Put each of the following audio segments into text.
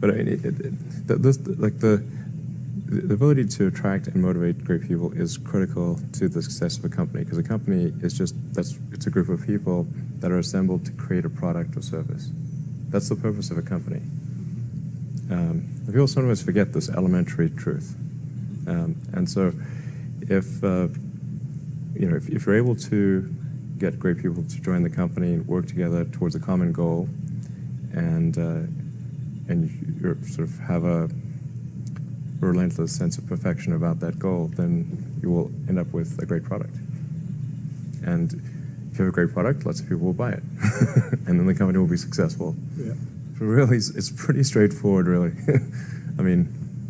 But I mean, the ability to attract and motivate great people is critical to the success of a company, because a company is it's a group of people that are assembled to create a product or service. That's the purpose of a company. People sometimes forget this elementary truth, and so if you're able to get great people to join the company and work together towards a common goal, and you sort of have a relentless sense of perfection about that goal, then you will end up with a great product. And if you have a great product, lots of people will buy it, and then the company will be successful. Yeah. So really, it's pretty straightforward, really. I mean,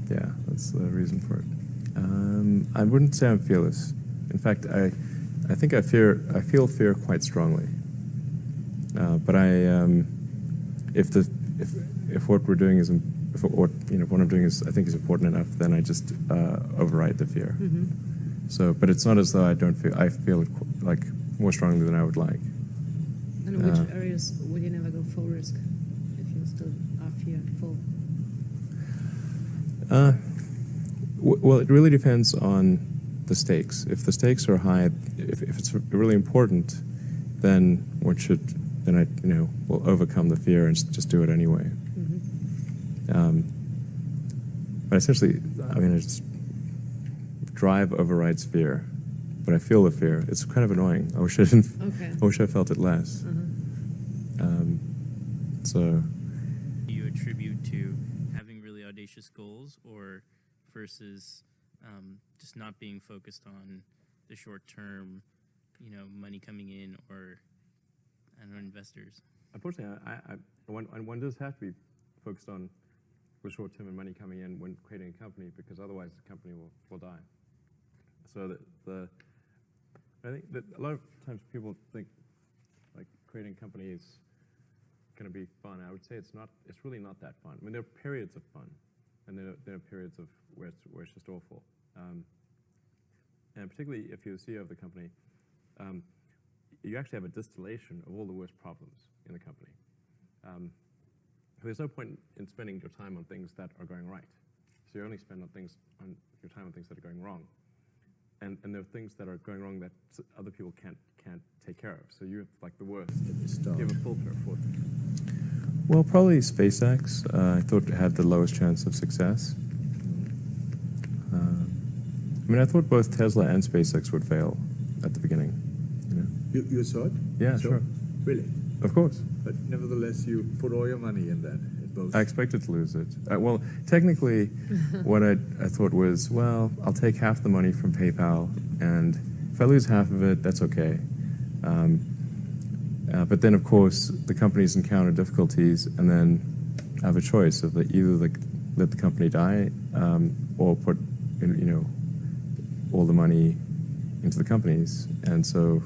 yeah, that's the reason for it. I wouldn't say I'm fearless. In fact, I think I feel fear quite strongly. But if what we're doing is what I'm doing I think is important enough, then I just override the fear. Mm-hmm. So, but it's not as though I feel it like more strongly than I would like. And in which areas would you never go full risk if you still are fearful? Well, it really depends on the stakes. If the stakes are high, if it's really important, then I will overcome the fear and just do it anyway. Mm-hmm. But essentially, I just drive overrides fear, but I feel the fear. It's kind of annoying. I wish I didn't. Okay. I wish I felt it less. So. Do you attribute to having really audacious goals, or versus just not being focused on the short term, money coming in, or investors? Unfortunately, one does have to be focused on the short term and money coming in when creating a company, because otherwise the company will die. So I think that a lot of times people think like creating a company is going to be fun. I would say it's not. It's really not that fun. I mean, there are periods of fun, and there are periods of where it's just awful. And particularly if you're the CEO of the company, you actually have a distillation of all the worst problems in the company. There's no point in spending your time on things that are going right. So you only spend your time on things that are going wrong. And there are things that are going wrong that other people can't take care of. So you're like the worst. You have a filter for it. Well, probably SpaceX. I thought it had the lowest chance of success. I thought both Tesla and SpaceX would fail at the beginning. You saw it? Yeah, sure. Really? Of course. But nevertheless, you put all your money in that. In both. I expected to lose it. Well, technically, what I thought was, well, I'll take half the money from PayPal, and if I lose half of it, that's okay. But then, of course, the companies encounter difficulties, and then I have a choice of either let the company die or put all the money into the companies. And so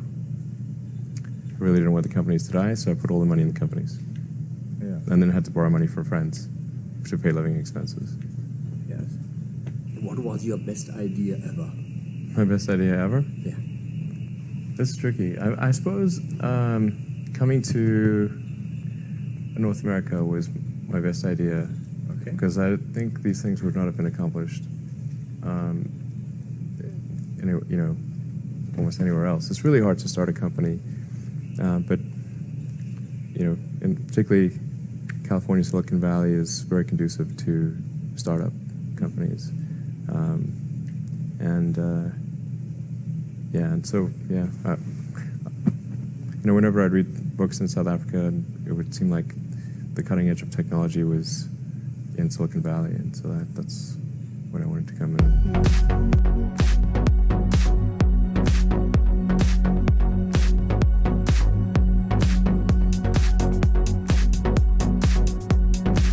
I really didn't want the companies to die, so I put all the money in the companies. Yeah. And then I had to borrow money from friends to pay living expenses. Yes. What was your best idea ever? My best idea ever? Yeah. This is tricky. I suppose coming to North America was my best idea. Okay. Because I think these things would not have been accomplished almost anywhere else. It's really hard to start a company, but and particularly California, Silicon Valley is very conducive to startup companies, and so whenever I'd read books in South Africa, it would seem like the cutting edge of technology was in Silicon Valley, and so that's when I wanted to come in.